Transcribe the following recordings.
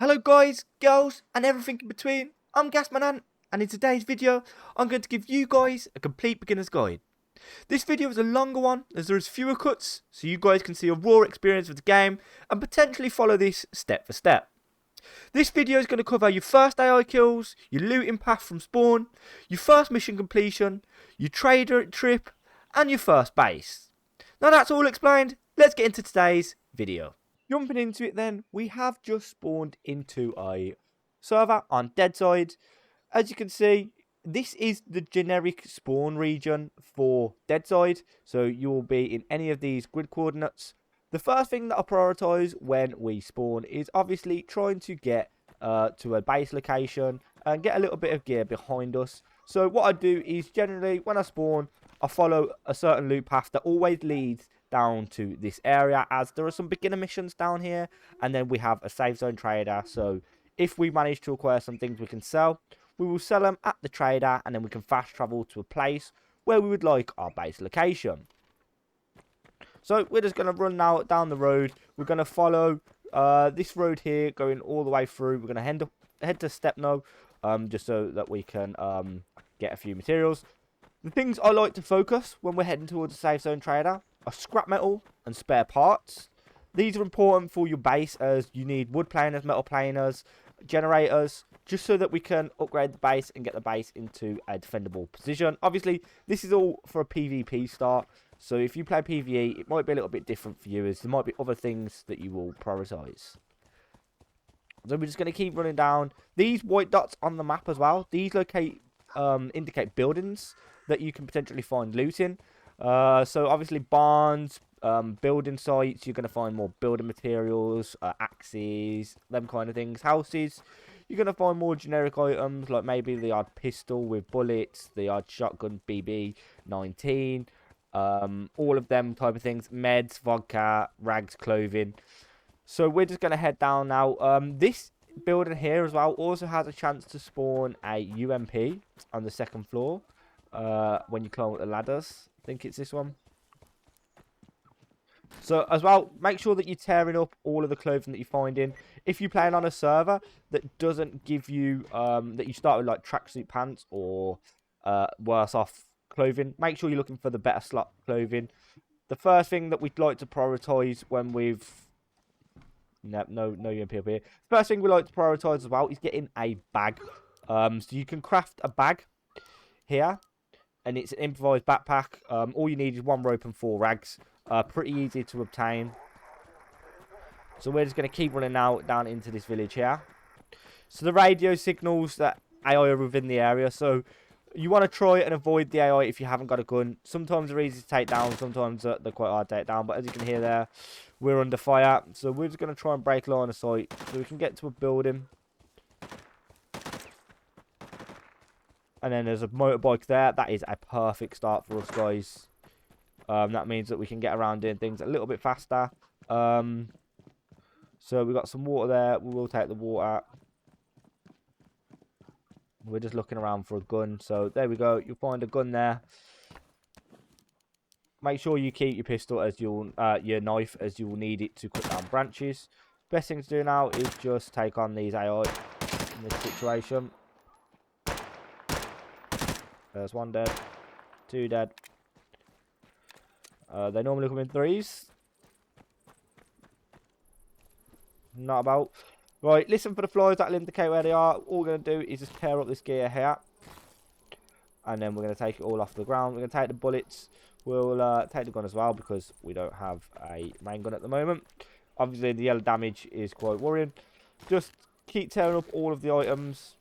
Hello guys, girls and everything in between, I'm Gasman Ant, and in today's video I'm going to give you guys a complete beginner's guide. This video is a longer one as there is fewer cuts, so you guys can see a raw experience of the game and potentially follow this step for step. This video is going to cover your first AI kills, your looting path from spawn, your first mission completion, your trader trip and your first base. Now that's all explained, let's get into today's video. Jumping into it then, we have just spawned into a server on Deadside. As you can see, this is the generic spawn region for Deadside, so you will be in any of these grid coordinates. The first thing that I prioritise when we spawn is obviously trying to get to a base location and get a little bit of gear behind us. So what I do is generally when I spawn, I follow a certain loot path that always leads down to this area, as there are some beginner missions down here, and then we have a safe zone trader. So if we manage to acquire some things we can sell, we will sell them at the trader, and then we can fast travel to a place where we would like our base location. So we're just going to run now down the road. We're going to follow this road here going all the way through. We're going to head to Stepno just so that we can get a few materials. The things I like to focus when we're heading towards a safe zone trader are scrap metal and spare parts. These are important for your base, as you need wood planers, metal planers, generators, just so that we can upgrade the base and get the base into a defendable position. Obviously, this is all for a PvP start, so if you play PvE, it might be a little bit different for you, as there might be other things that you will prioritise. So we're just going to keep running down. These white dots on the map as well, these indicate buildings that you can potentially find loot in. So obviously barns, building sites, you're going to find more building materials, axes, them kind of things. Houses, you're going to find more generic items, like maybe the odd pistol with bullets, the odd shotgun BB-19, all of them type of things. Meds, vodka, rags, clothing. So we're just going to head down now. This building here as well also has a chance to spawn a UMP on the second floor when you climb up the ladders. I think it's this one. So as well, make sure that you're tearing up all of the clothing that you're finding. If you're playing on a server that doesn't give you that you start with like tracksuit pants or worse off clothing, make sure you're looking for the better slot clothing. The first thing that we'd like to prioritize when we've no UMP up here. First thing we like to prioritize as well is getting a bag. So you can craft a bag here, and it's an improvised backpack. All you need is 1 rope and 4 rags. Pretty easy to obtain. So we're just going to keep running now down into this village here. So the radio signals that AI are within the area. So you want to try and avoid the AI if you haven't got a gun. Sometimes they're easy to take down. Sometimes they're quite hard to take down. But as you can hear there, we're under fire. So we're just going to try and break line of sight so we can get to a building. And then there's a motorbike there. That is a perfect start for us, guys. That means that we can get around doing things a little bit faster. So we've got some water there. We will take the water. We're just looking around for a gun. So there we go. You'll find a gun there. Make sure you keep your pistol as your knife, as you will need it to cut down branches. Best thing to do now is just take on these AI in this situation. There's 1 dead, 2 dead. They normally come in 3s. Not about. Right, listen for the flies. That'll indicate where they are. All we're going to do is just tear up this gear here. And then we're going to take it all off the ground. We're going to take the bullets. We'll take the gun as well, because we don't have a main gun at the moment. Obviously, the yellow damage is quite worrying. Just keep tearing up all of the items.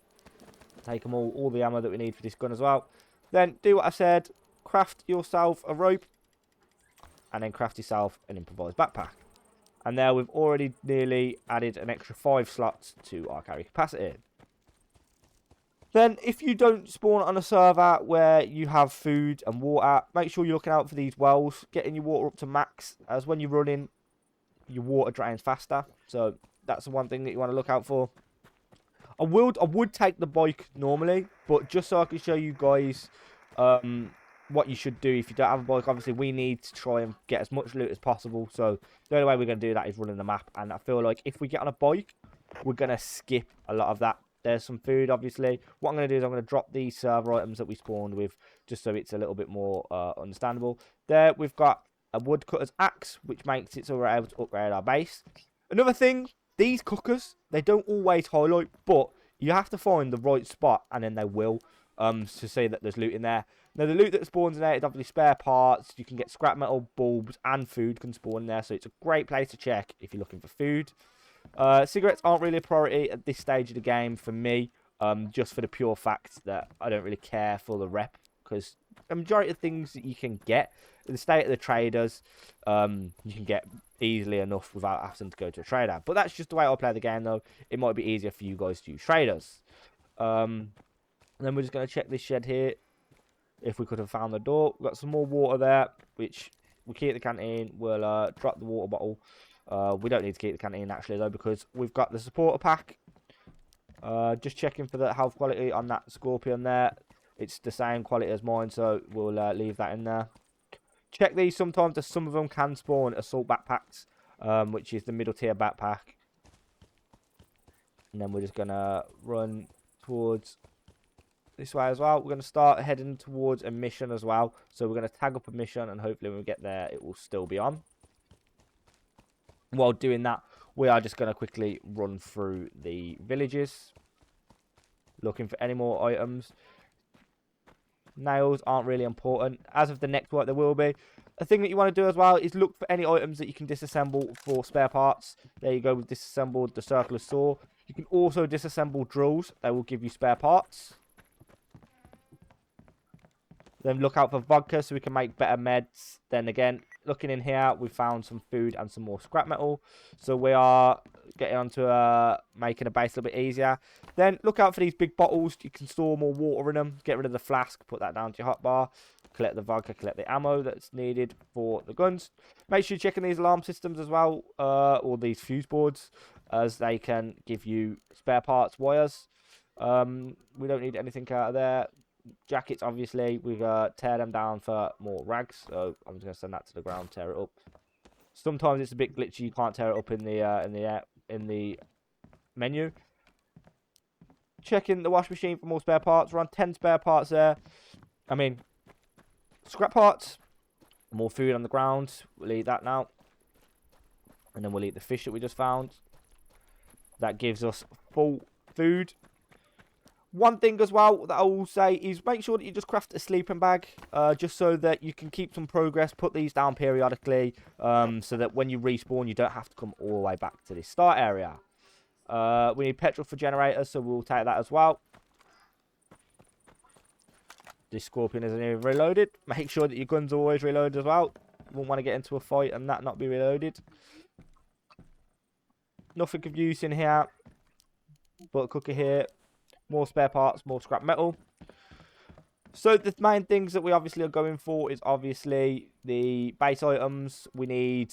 Take them all the ammo that we need for this gun as well. Then do what I said. Craft yourself a rope. And then craft yourself an improvised backpack. And there we've already nearly added an extra 5 slots to our carry capacity. Then if you don't spawn on a server where you have food and water, make sure you're looking out for these wells. Getting your water up to max, as when you're running, your water drains faster. So that's the one thing that you want to look out for. I would take the bike normally, but just so I can show you guys what you should do if you don't have a bike. Obviously, we need to try and get as much loot as possible. So the only way we're going to do that is running the map. And I feel like if we get on a bike, we're going to skip a lot of that. There's some food, obviously. What I'm going to do is I'm going to drop the server items that we spawned with, just so it's a little bit more understandable. There, we've got a woodcutter's axe, which makes it so we're able to upgrade our base. Another thing, these cookers, they don't always highlight, but you have to find the right spot, and then they will, to say that there's loot in there. Now, the loot that spawns in there is obviously spare parts. You can get scrap metal, bulbs, and food can spawn in there, so it's a great place to check if you're looking for food. Cigarettes aren't really a priority at this stage of the game for me, just for the pure fact that I don't really care for the rep, because the majority of things that you can get in the state of the traders, you can get easily enough without having to go to a trader. But that's just the way I play the game, though. It might be easier for you guys to use traders. Then we're just going to check this shed here, if we could have found the door. We've got some more water there, which we'll keep at the canteen. We'll drop the water bottle. We don't need to keep the canteen, actually, though, because we've got the supporter pack. Just checking for the health quality on that scorpion there. It's the same quality as mine, so we'll leave that in there. Check these sometimes, as some of them can spawn assault backpacks, which is the middle tier backpack. And then we're just going to run towards this way as well. We're going to start heading towards a mission as well. So we're going to tag up a mission, and hopefully when we get there, it will still be on. While doing that, we are just going to quickly run through the villages, looking for any more items. Nails aren't really important. As of the next work, there will be. A thing that you want to do as well is look for any items that you can disassemble for spare parts. There you go, we've disassembled the circular saw. You can also disassemble drills. They will give you spare parts. Then look out for vodka so we can make better meds. Then again, looking in here, we found some food and some more scrap metal. So we are getting onto making a base a little bit easier. Then look out for these big bottles. You can store more water in them. Get rid of the flask. Put that down to your hotbar. Collect the vodka. Collect the ammo that's needed for the guns. Make sure you're checking these alarm systems as well. Or these fuse boards, as they can give you spare parts, wires. We don't need anything out of there. Jackets, obviously, we tear them down for more rags, so I'm just going to send that to the ground, tear it up. Sometimes it's a bit glitchy, you can't tear it up in the menu. Checking the wash machine for more spare parts. We're on 10 spare parts there. I mean, scrap parts. More food on the ground. We'll eat that now. And then we'll eat the fish that we just found. That gives us full food. One thing as well that I will say is make sure that you just craft a sleeping bag, just so that you can keep some progress. Put these down periodically, so that when you respawn, you don't have to come all the way back to this start area. We need petrol for generators, so we'll take that as well. This scorpion isn't even reloaded. Make sure that your guns are always reloaded as well. You won't want to get into a fight and that not be reloaded. Nothing of use in here. But cooker here. More spare parts, more scrap metal. So the main things that we obviously are going for is obviously the base items. We need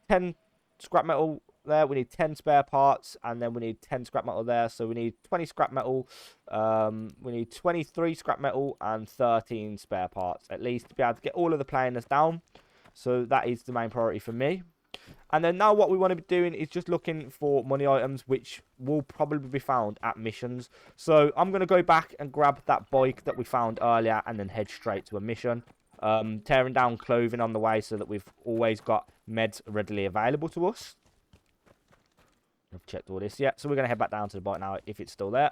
10 scrap metal there. We need 10 spare parts, and then we need 10 scrap metal there. So we need 20 scrap metal. We need 23 scrap metal and 13 spare parts, at least, to be able to get all of the planers down. So that is the main priority for me. And then now what we want to be doing is just looking for money items, which will probably be found at missions. So I'm going to go back and grab that bike that we found earlier and then head straight to a mission. Tearing down clothing on the way so that we've always got meds readily available to us. I've checked all this yet. So we're going to head back down to the bike now if it's still there.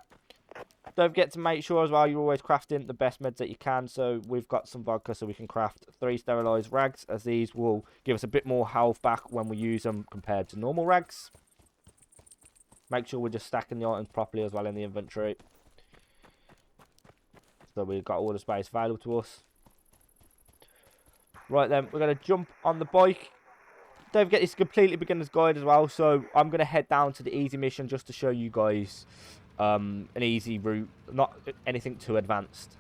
Don't forget to make sure as well you're always crafting the best meds that you can. So we've got some vodka, so we can craft 3 sterilized rags, as these will give us a bit more health back when we use them compared to normal rags. Make sure we're just stacking the items properly as well in the inventory, so we've got all the space available to us. Right then, we're going to jump on the bike. Don't forget, it's a completely beginner's guide as well, so I'm going to head down to the easy mission just to show you guys an easy route, not anything too advanced.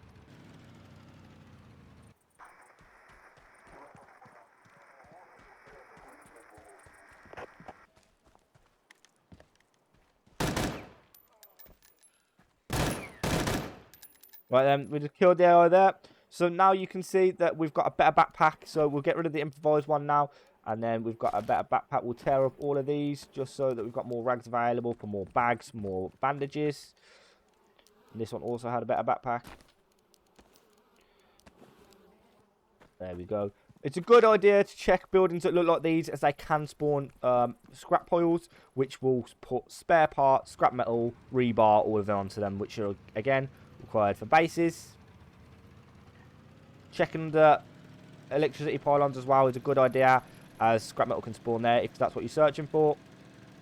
Right then, we just killed the AI there. So now you can see that we've got a better backpack, so we'll get rid of the improvised one now. And then we've got a better backpack. We'll tear up all of these just so that we've got more rags available for more bags, more bandages. And this one also had a better backpack. There we go. It's a good idea to check buildings that look like these, as they can spawn scrap piles, which will put spare parts, scrap metal, rebar, all of them onto them, which are, again, required for bases. Checking the electricity pylons as well is a good idea, as scrap metal can spawn there if that's what you're searching for.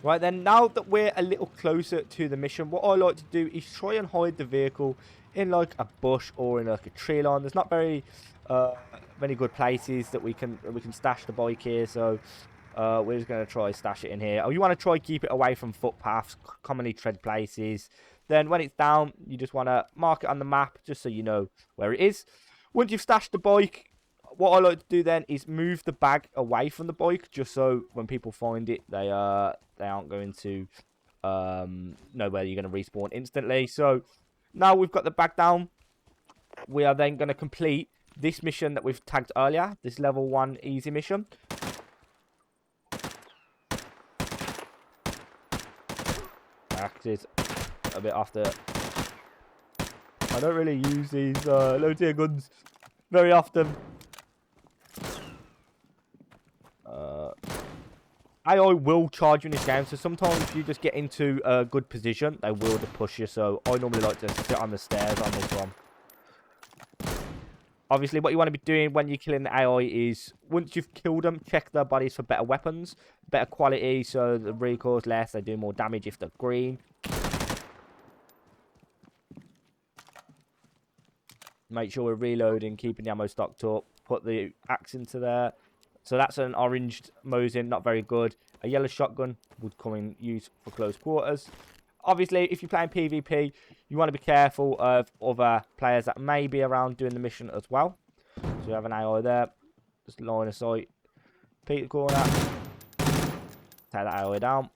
Right then, now that we're a little closer to the mission, what I like to do is try and hide the vehicle in like a bush or in like a tree line. There's not very many good places that we can stash the bike here, so we're just going to try stash it in here. Or you want to try keep it away from footpaths, commonly tread places. Then when it's down, you just want to mark it on the map just so you know where it is. Once you've stashed the bike, what I like to do then is move the bag away from the bike, just so when people find it, they aren't going to know where you're going to respawn instantly. So now we've got the bag down, we are then going to complete this mission that we've tagged earlier, this level 1 easy mission. Axes a bit after. I don't really use these low tier guns very often. AI will charge you in this game, so sometimes if you just get into a good position, they will just push you. So I normally like to sit on the stairs on this one. Obviously, what you want to be doing when you're killing the AI is, once you've killed them, check their bodies for better weapons, better quality, so the recoil's less, they do more damage if they're green. Make sure we're reloading, keeping the ammo stocked up, put the axe into there. So that's an orange Mosin, not very good. A yellow shotgun would come in use for close quarters. Obviously, if you're playing PvP, you want to be careful of other players that may be around doing the mission as well. So we have an AI there. Just line of sight. Peek the corner. Take that AI down.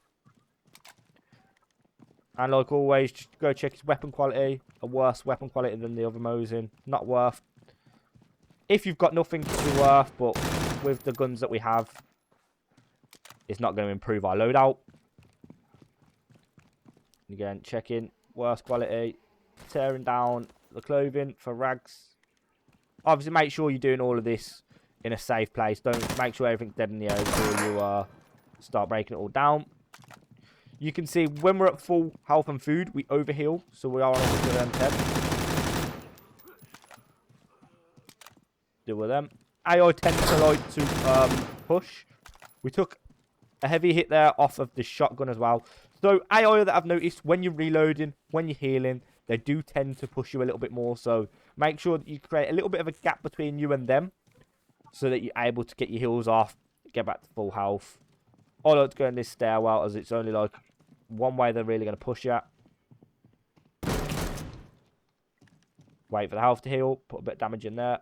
And like always, just go check his weapon quality. A worse weapon quality than the other Mosin. Not worth. If you've got nothing to be worth, but with the guns that we have, it's not going to improve our loadout. Again, checking worse quality, tearing down the clothing for rags. Obviously, make sure you're doing all of this in a safe place. Don't make sure everything's dead in the air before you start breaking it all down. You can see when we're at full health and food, we overheal, so we are on a 10. Deal with them. AI tends to like to push. We took a heavy hit there off of the shotgun as well. So AI that I've noticed, when you're reloading, when you're healing, they do tend to push you a little bit more. So make sure that you create a little bit of a gap between you and them, so that you're able to get your heals off, get back to full health. I like to go in this stairwell, as it's only like one way they're really going to push you. Wait for the health to heal, put a bit of damage in there.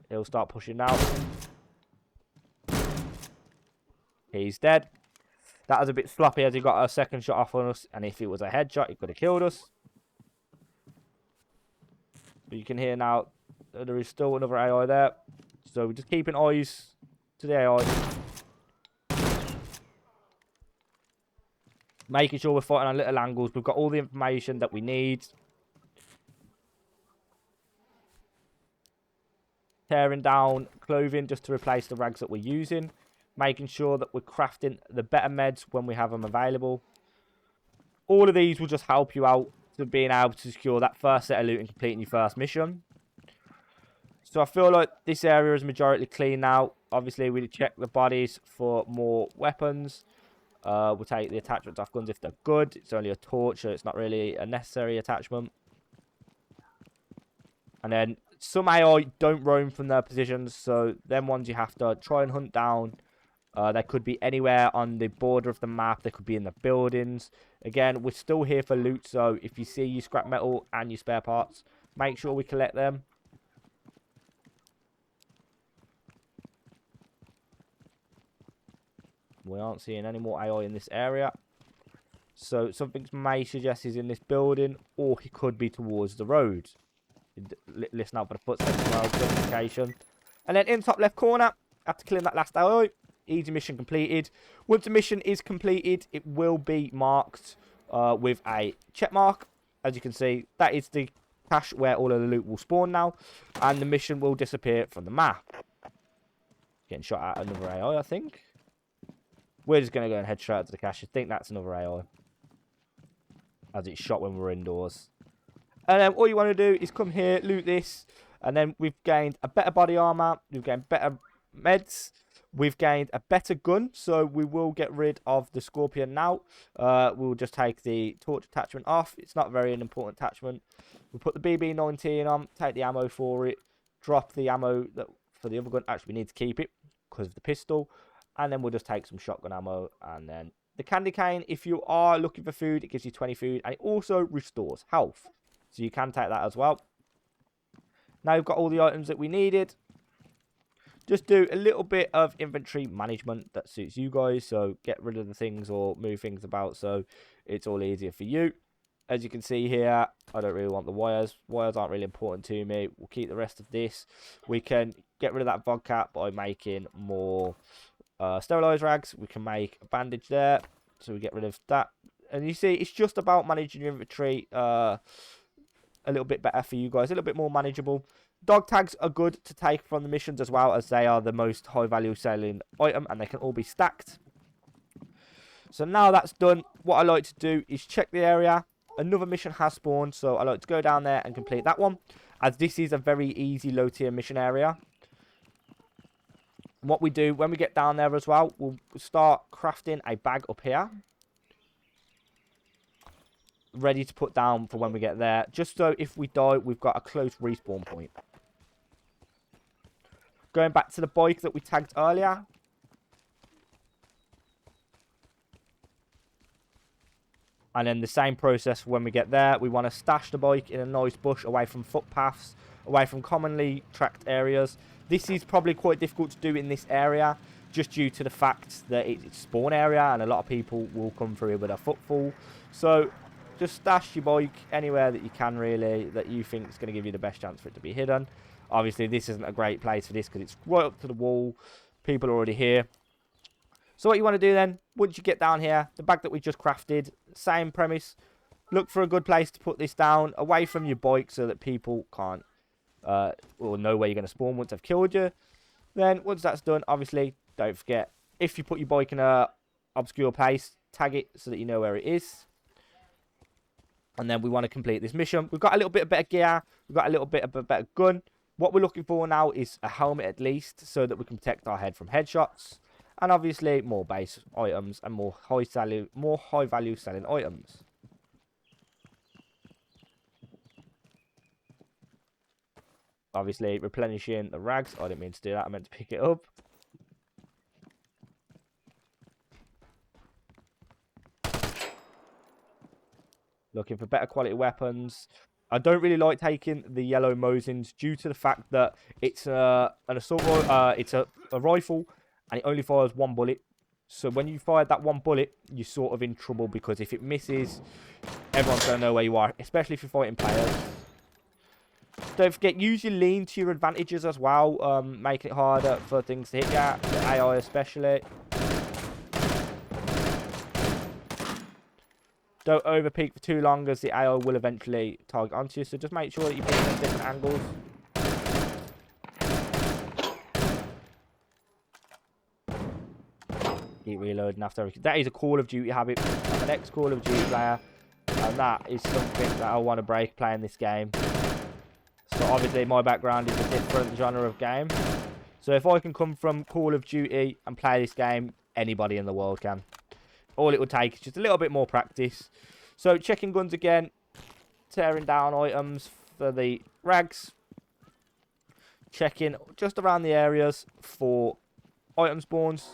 He'll start pushing now. He's dead. That was a bit sloppy, as he got a second shot off on us. And if it was a headshot, he could have killed us. But you can hear now that there is still another AI there. So we're just keeping eyes to the AI. Making sure we're fighting on little angles. We've got all the information that we need. Tearing down clothing just to replace the rags that we're using. Making sure that we're crafting the better meds when we have them available. All of these will just help you out to being able to secure that first set of loot and completing your first mission. So I feel like this area is majority clean now. Obviously, we check the bodies for more weapons. We'll take the attachments off guns if they're good. It's only a torch, so it's not really a necessary attachment. And then some AI don't roam from their positions, so them ones you have to try and hunt down. They could be anywhere on the border of the map. They could be in the buildings. Again, we're still here for loot, so if you see your scrap metal and your spare parts, make sure we collect them. We aren't seeing any more AI in this area. So something may suggest he's in this building, or he could be towards the road. Listen out for the footsteps as well, good indication. And then in the top left corner, after killing that last AI, Easy mission completed. Once the mission is completed, it will be marked with a check mark. As you can see, that is the cache where all of the loot will spawn now, and the mission will disappear from the map. Getting shot at another AI, I think. We're just going to go and head straight out to the cache. I think that's another AI, as it's shot when we're indoors. And then all you want to do is come here, loot this, and then we've gained a better body armor, we've gained better meds, we've gained a better gun, so we will get rid of the Scorpion now. We'll just take the torch attachment off. It's not very an important attachment. We'll put the BB-19 on, take the ammo for it, drop the ammo that for the other gun. Actually, we need to keep it because of the pistol. And then we'll just take some shotgun ammo, and then the candy cane. If you are looking for food, it gives you 20 food, and it also restores health. So you can take that as well. Now we've got all the items that we needed. Just do a little bit of inventory management that suits you guys. So get rid of the things or move things about so it's all easier for you. As you can see here, I don't really want the wires. Wires aren't really important to me. We'll keep the rest of this. We can get rid of that vodka by making more sterilized rags. We can make a bandage there. So we get rid of that. And you see, it's just about managing your inventory a little bit better for you guys, a little bit more manageable. Dog tags are good to take from the missions as well, as they are the most high value selling item and they can all be stacked. So now that's done, what I like to do is check the area. Another mission has spawned, so I like to go down there and complete that one, as this is a very easy low tier mission area. And what we do when we get down there as well, we'll start crafting a bag up here, ready to put down for when we get there, just so if we die we've got a close respawn point. Going back to the bike that we tagged earlier, and then the same process when we get there. We want to stash the bike in a nice bush away from footpaths, away from commonly tracked areas. This is probably quite difficult to do in this area, just due to the fact that it's a spawn area and a lot of people will come through here with a footfall. So just stash your bike anywhere that you can, really, that you think is going to give you the best chance for it to be hidden. Obviously, this isn't a great place for this because it's right up to the wall. People are already here. So what you want to do then, once you get down here, the bag that we just crafted, same premise. Look for a good place to put this down, away from your bike, so that people can't or know where you're going to spawn once they've killed you. Then, once that's done, obviously, don't forget, if you put your bike in a obscure place, tag it so that you know where it is. And then we want to complete this mission. We've got a little bit of better gear. We've got a little bit of a better gun. What we're looking for now is a helmet at least, so that we can protect our head from headshots. And obviously more base items and more high value selling items. Obviously replenishing the rags. I didn't mean to do that. I meant to pick it up. Looking for better quality weapons. I don't really like taking the yellow Mosins due to the fact that it's an assault it's a rifle and it only fires one bullet. So when you fire that one bullet, you're sort of in trouble, because if it misses, everyone's going to know where you are, especially if you're fighting players. Don't forget, use your lean to your advantages as well, making it harder for things to hit you, the AI especially. Don't over peek for too long, as the AI will eventually target onto you. So just make sure that you're peeking at different angles. Keep reloading after everything. That is a Call of Duty habit. I'm an ex-Call of Duty player, and that is something that I want to break playing this game. So obviously my background is a different genre of game. So if I can come from Call of Duty and play this game, anybody in the world can. All it would take is just a little bit more practice. So checking guns again, tearing down items for the rags, checking just around the areas for item spawns.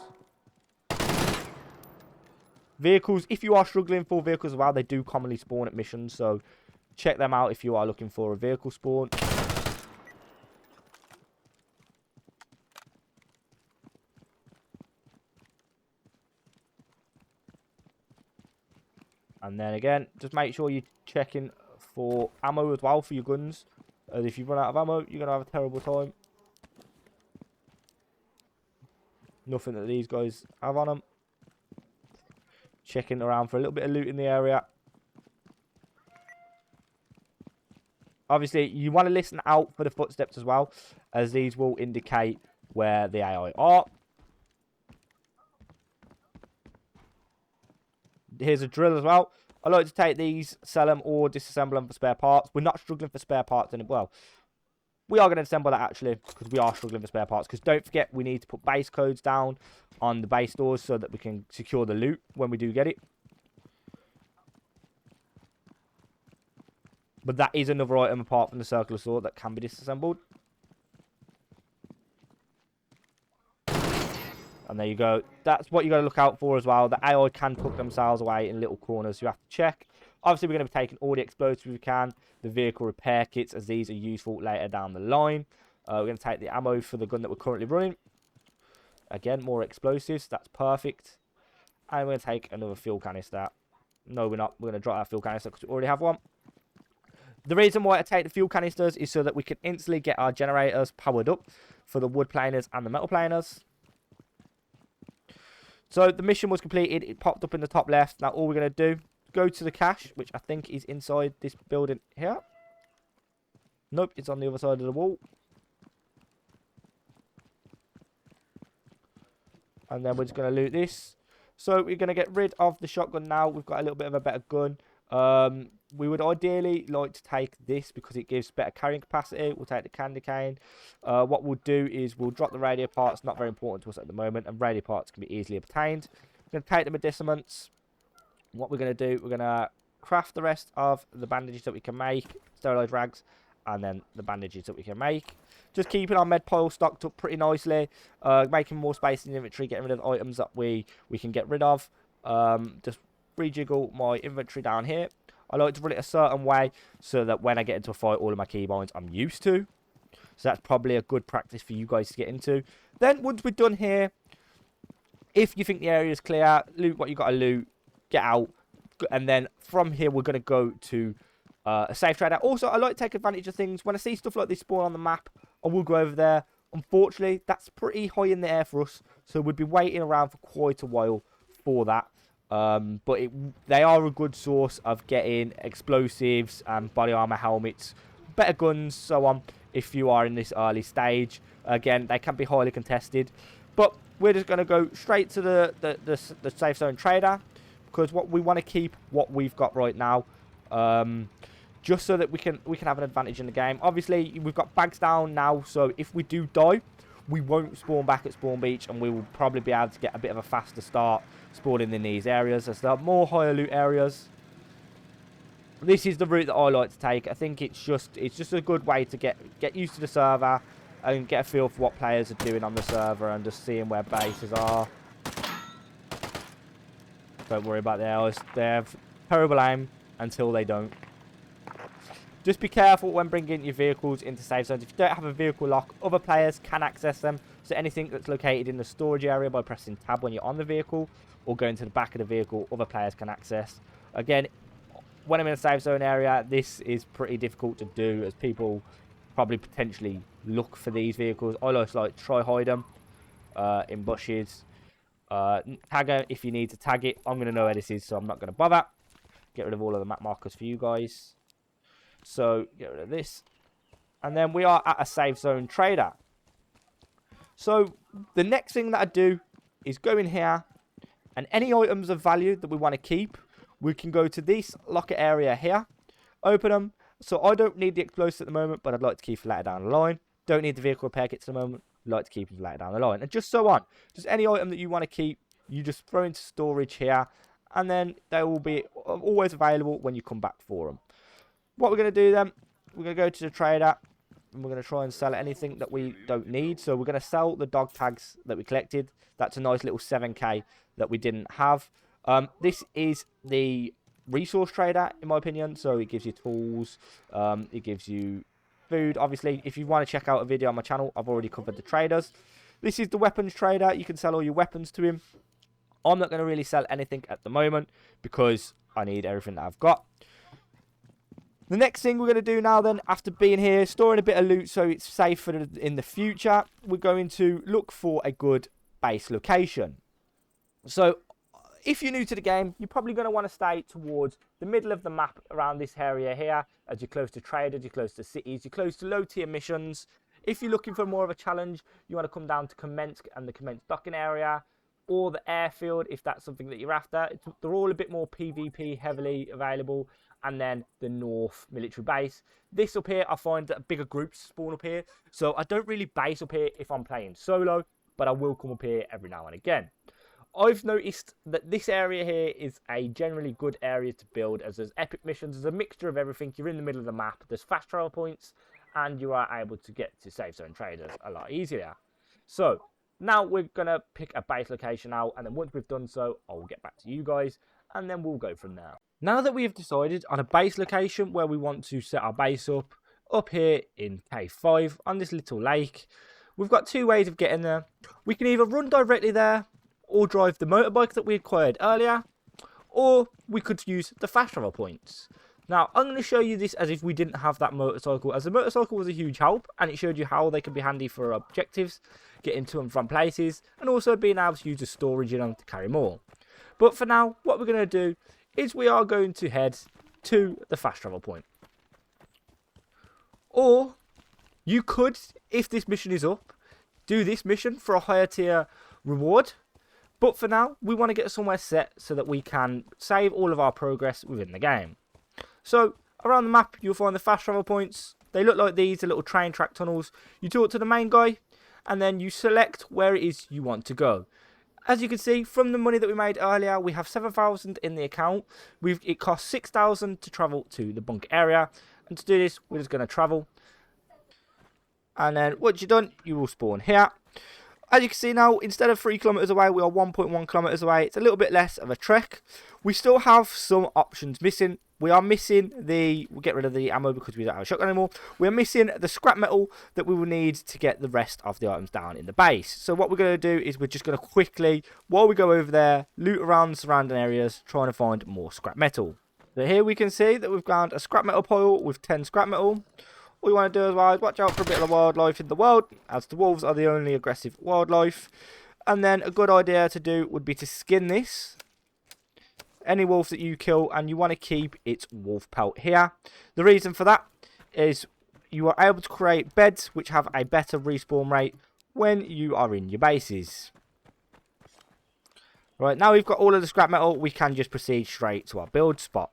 Vehicles, if you are struggling for vehicles as well, they do commonly spawn at missions, so check them out if you are looking for a vehicle spawn. And then again, just make sure you're checking for ammo as well for your guns. As if you run out of ammo, you're going to have a terrible time. Nothing that these guys have on them. Checking around for a little bit of loot in the area. Obviously, you want to listen out for the footsteps as well, as these will indicate where the AI are. Here's a drill as well. I like to take these, sell them, or disassemble them for spare parts. We're not struggling for spare parts anymore. Well, we are going to assemble that actually, because we are struggling for spare parts. Because don't forget, we need to put base codes down on the base doors so that we can secure the loot when we do get it. But that is another item apart from the circular saw that can be disassembled. And there you go. That's what you got to look out for as well. The AI can tuck themselves away in little corners. You have to check. Obviously, we're going to be taking all the explosives we can. The vehicle repair kits, as these are useful later down the line. We're going to take the ammo for the gun that we're currently running. Again, more explosives. That's perfect. And we're going to take another fuel canister. No, we're not. We're going to drop our fuel canister because we already have one. The reason why I take the fuel canisters is so that we can instantly get our generators powered up for the wood planers and the metal planers. So the mission was completed. It popped up in the top left. Now all we're going to do, go to the cache, which I think is inside this building here. Nope, it's on the other side of the wall. And then we're just going to loot this. So we're going to get rid of the shotgun now. We've got a little bit of a better gun. We would ideally like to take this because it gives better carrying capacity. We'll take the candy cane. What we'll do is we'll drop the radio parts. Not very important to us at the moment. And radio parts can be easily obtained. We're going to take the medicaments. What we're going to do, we're going to craft the rest of the bandages that we can make. Sterilized rags. And then the bandages that we can make. Just keeping our med pile stocked up pretty nicely. Making more space in the inventory. Getting rid of the items that we can get rid of. Just rejiggle my inventory down here. I like to run it a certain way so that when I get into a fight, all of my keybinds I'm used to. So that's probably a good practice for you guys to get into. Then once we're done here, if you think the area is clear, loot what you got to loot, get out. And then from here, we're going to go to a safe trader. Also, I like to take advantage of things. When I see stuff like this spawn on the map, I will go over there. Unfortunately, that's pretty high in the air for us. So we'd be waiting around for quite a while for that. But they are a good source of getting explosives and body armor helmets, better guns, so on, if you are in this early stage. Again, they can be highly contested. But we're just going to go straight to the safe zone trader, because what we want to keep what we've got right now, just so that we can have an advantage in the game. Obviously, we've got bags down now, so if we do die, we won't spawn back at Spawn Beach, and we will probably be able to get a bit of a faster start spawning in these areas, as there are more higher loot areas. This is the route that I like to take. I think it's just a good way to get used to the server and get a feel for what players are doing on the server and just seeing where bases are. Don't worry about the AIs. They have terrible aim until they don't. Just be careful when bringing your vehicles into safe zones. If you don't have a vehicle lock, other players can access them. So anything that's located in the storage area, by pressing tab when you're on the vehicle or going to the back of the vehicle, other players can access. Again, when I'm in a safe zone area, this is pretty difficult to do, as people probably potentially look for these vehicles. I like to try hide them in bushes. Tag it if you need to tag it. I'm going to know where this is, so I'm not going to bother. Get rid of all of the map markers for you guys. So, get rid of this. And then we are at a safe zone trader. So, the next thing that I do is go in here. And any items of value that we want to keep, we can go to this locker area here. Open them. So, I don't need the explosives at the moment, but I'd like to keep it later down the line. Don't need the vehicle repair kits at the moment. I'd like to keep it later down the line. And just so on. Just any item that you want to keep, you just throw into storage here. And then they will be always available when you come back for them. What we're going to do then, we're going to go to the trader, and we're going to try and sell anything that we don't need. So we're going to sell the dog tags that we collected. That's a nice little 7k that we didn't have. This is the resource trader, in my opinion. So it gives you tools, it gives you food. Obviously, if you want to check out a video on my channel, I've already covered the traders. This is the weapons trader. You can sell all your weapons to him. I'm not going to really sell anything at the moment because I need everything that I've got. The next thing we're going to do now then, after being here, storing a bit of loot so it's safe for in the future, we're going to look for a good base location. So if you're new to the game, you're probably going to want to stay towards the middle of the map around this area here, as you're close to traders, you're close to cities, you're close to low tier missions. If you're looking for more of a challenge, you want to come down to Kamensk and the Kamensk docking area, or the airfield if that's something that you're after. They're all a bit more PvP heavily available. And then the North military base. This up here, I find that bigger groups spawn up here. So I don't really base up here if I'm playing solo, but I will come up here every now and again. I've noticed that this area here is a generally good area to build, as there's epic missions, there's a mixture of everything. You're in the middle of the map, there's fast travel points, and you are able to get to safe zone traders a lot easier. So now we're going to pick a base location out, and then once we've done so, I'll get back to you guys, and then we'll go from there. Now that we have decided on a base location where we want to set our base up here in K5 on this little lake, we've got two ways of getting there. We can either run directly there, or drive the motorbike that we acquired earlier, or we could use the fast travel points. Now, I'm going to show you this as if we didn't have that motorcycle, as the motorcycle was a huge help, and it showed you how they can be handy for objectives, getting to and from places, and also being able to use the storage in them to carry more. But for now, what we're going to do is we are going to head to the fast travel point. Or you could, if this mission is up, do this mission for a higher tier reward. But for now, we want to get somewhere set so that we can save all of our progress within the game. So around the map, you'll find the fast travel points. They look like these, the little train track tunnels. You talk to the main guy, and then you select where it is you want to go. As you can see, from the money that we made earlier, we have 7,000 in the account. It costs 6,000 to travel to the bunker area. And to do this, we're just going to travel. And then once you're done, you will spawn here. As you can see now, instead of 3 kilometers away, we are 1.1 kilometers away. It's a little bit less of a trek. We still have some options missing. We are missing we'll get rid of the ammo because we don't have a shotgun anymore. We're missing the scrap metal that we will need to get the rest of the items down in the base. So what we're going to do is we're just going to quickly, while we go over there, loot around the surrounding areas, trying to find more scrap metal. So here we can see that we've found a scrap metal pile with 10 scrap metal. All you want to do as well is watch out for a bit of the wildlife in the world, as the wolves are the only aggressive wildlife. And then a good idea to do would be to skin this. Any wolf that you kill, and you want to keep its wolf pelt here. The reason for that is you are able to create beds which have a better respawn rate when you are in your bases. Right, now we've got all of the scrap metal, we can just proceed straight to our build spot.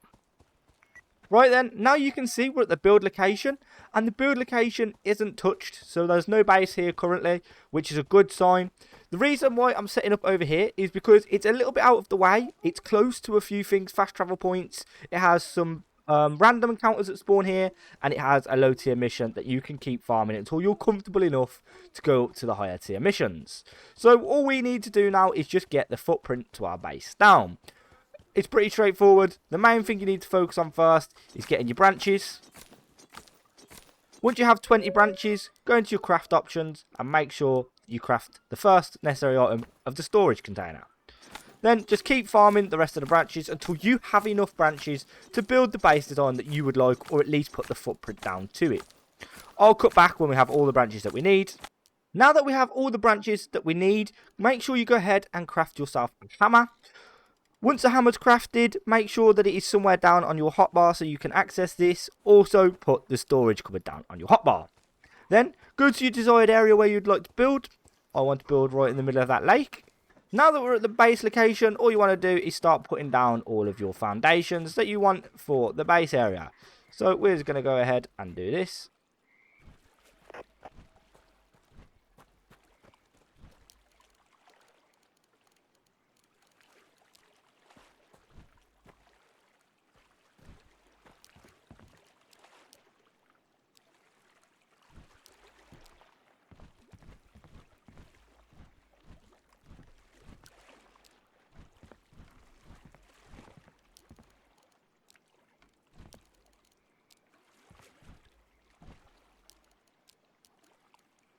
Right then, now you can see we're at the build location, and the build location isn't touched, so there's no base here currently, which is a good sign. The reason why I'm setting up over here is because it's a little bit out of the way. It's close to a few things, fast travel points. It has some random encounters that spawn here, and it has a low tier mission that you can keep farming until you're comfortable enough to go up to the higher tier missions. So all we need to do now is just get the footprint to our base down. It's pretty straightforward. The main thing you need to focus on first is getting your branches. Once you have 20 branches, go into your craft options and make sure you craft the first necessary item of the storage container. Then just keep farming the rest of the branches until you have enough branches to build the base design that you would like, or at least put the footprint down to it. I'll cut back when we have all the branches that we need. Now that we have all the branches that we need, make sure you go ahead and craft yourself a hammer. Once the hammer's crafted, make sure that it is somewhere down on your hotbar so you can access this. Also, put the storage cupboard down on your hotbar. Then, go to your desired area where you'd like to build. I want to build right in the middle of that lake. Now that we're at the base location, all you want to do is start putting down all of your foundations that you want for the base area. So, we're just going to go ahead and do this.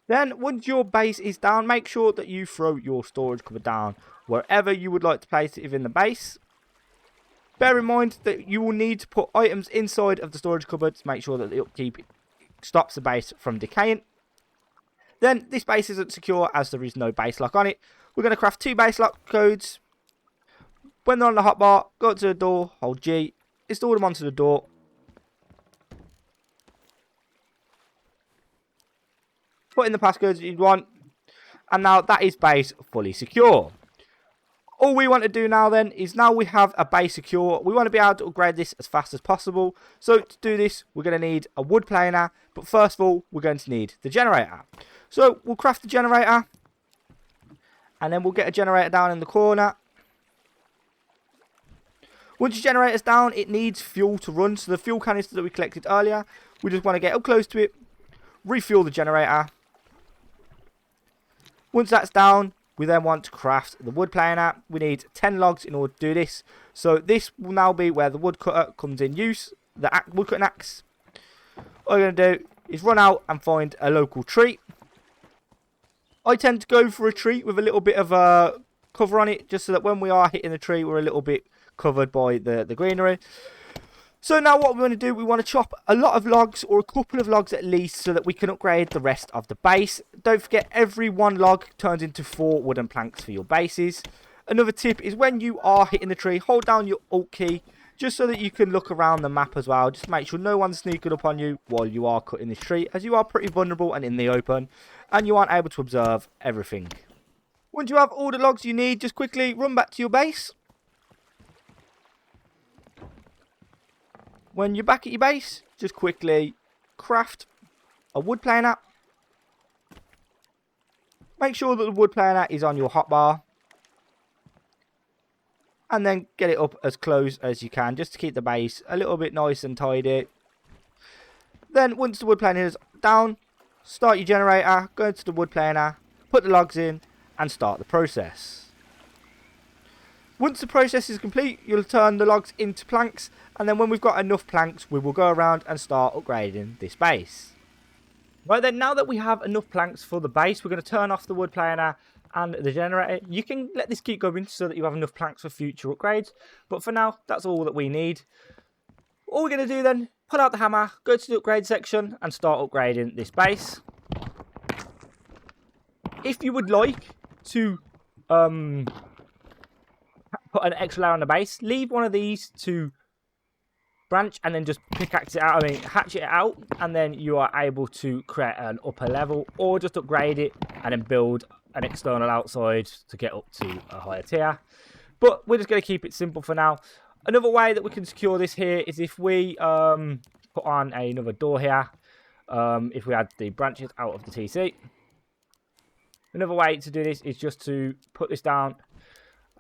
Then, once your base is down, make sure that you throw your storage cupboard down wherever you would like to place it within the base. Bear in mind that you will need to put items inside of the storage cupboard to make sure that the upkeep stops the base from decaying. Then, this base isn't secure as there is no base lock on it, We're going to craft 2 base lock codes. When they're on the hotbar, go up to the door, hold G, install them onto the door. Put in the passcodes that you'd want. And now that is base fully secure. All we want to do now then is now we have a base secure. We want to be able to upgrade this as fast as possible. So to do this, we're going to need a wood planer. But first of all, we're going to need the generator. So we'll craft the generator. And then we'll get a generator down in the corner. Once your generator's down, it needs fuel to run. So the fuel canister that we collected earlier, we just want to get up close to it. Refuel the generator. Once that's down, we then want to craft the wood planer. We need 10 logs in order to do this. So this will now be where the woodcutter comes in use. The woodcutting axe. All you're going to do is run out and find a local tree. I tend to go for a tree with a little bit of a cover on it. Just so that when we are hitting the tree, we're a little bit covered by the greenery. So now what we want to do, we want to chop a lot of logs, or a couple of logs at least, so that we can upgrade the rest of the base. Don't forget, every 1 log turns into 4 wooden planks for your bases. Another tip is when you are hitting the tree, hold down your Alt key, just so that you can look around the map as well. Just make sure no one's sneaking up on you while you are cutting this tree, as you are pretty vulnerable and in the open, and you aren't able to observe everything. Once you have all the logs you need, just quickly run back to your base. When you're back at your base, just quickly craft a wood planer. Make sure that the wood planer is on your hotbar. And then get it up as close as you can, just to keep the base a little bit nice and tidy. Then once the wood planer is down, start your generator, go into the wood planer, put the logs in, and start the process. Once the process is complete, you'll turn the logs into planks, and then when we've got enough planks, we will go around and start upgrading this base. Right then, now that we have enough planks for the base, we're going to turn off the wood planer and the generator. You can let this keep going so that you have enough planks for future upgrades, but for now, that's all that we need. All we're going to do then, pull out the hammer, go to the upgrade section, and start upgrading this base. If you would like to put an extra layer on the base, leave one of these to branch and then just pickaxe it out, hatch it out, and then you are able to create an upper level, or just upgrade it and then build an external outside to get up to a higher tier. But we're just going to keep it simple for now. Another way that we can secure this here is if we put on another door here, if we add the branches out of the TC. Another way to do this is just to put this down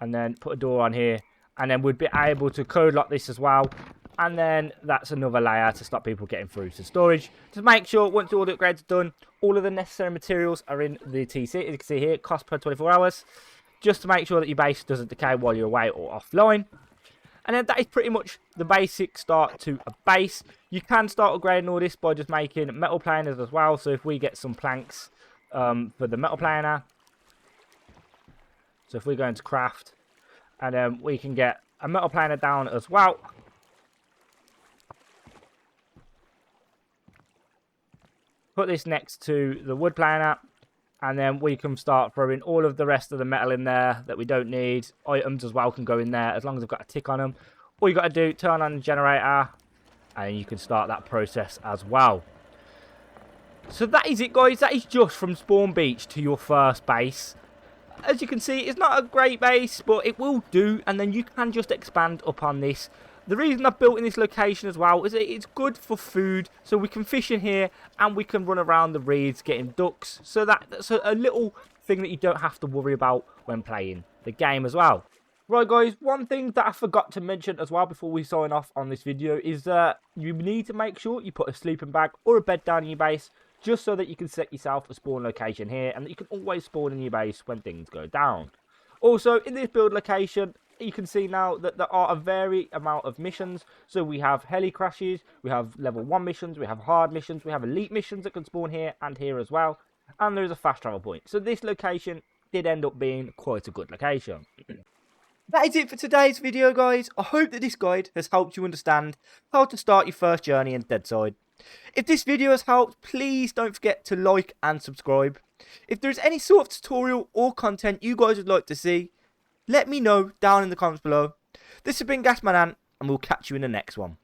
and then put a door on here, and then we'd be able to code lock this as well, and then that's another layer to stop people getting through to storage. Just make sure once all the upgrades are done, all of the necessary materials are in the TC. As you can see here, cost per 24 hours, just to make sure that your base doesn't decay while you're away or offline. And then that is pretty much the basic start to a base. You can start upgrading all this by just making metal planers as well. So if we get some planks for the metal planer, so if we go into craft, and then we can get a metal planer down as well. Put this next to the wood planer, and then we can start throwing all of the rest of the metal in there that we don't need. Items as well can go in there as long as they've got a tick on them. All you got to do, turn on the generator, and you can start that process as well. So that is it, guys. That is just from Spawn Beach to your first base. As you can see, it's not a great base, but it will do, and then you can just expand upon this. The reason I've built in this location as well is that it's good for food, so we can fish in here and we can run around the reeds getting ducks. So that's a little thing that you don't have to worry about when playing the game as well. Right guys, one thing that I forgot to mention as well before we sign off on this video is that you need to make sure you put a sleeping bag or a bed down in your base, just so that you can set yourself a spawn location here and that you can always spawn in your base when things go down. Also, in this build location, you can see now that there are a varied amount of missions. So we have heli crashes, we have level 1 missions, we have hard missions, we have elite missions that can spawn here and here as well. And there's a fast travel point. So this location did end up being quite a good location. That is it for today's video, guys. I hope that this guide has helped you understand how to start your first journey in Deadside. If this video has helped, please don't forget to like and subscribe. If there's any sort of tutorial or content you guys would like to see, let me know down in the comments below. This has been Gasman Ant, and we'll catch you in the next one.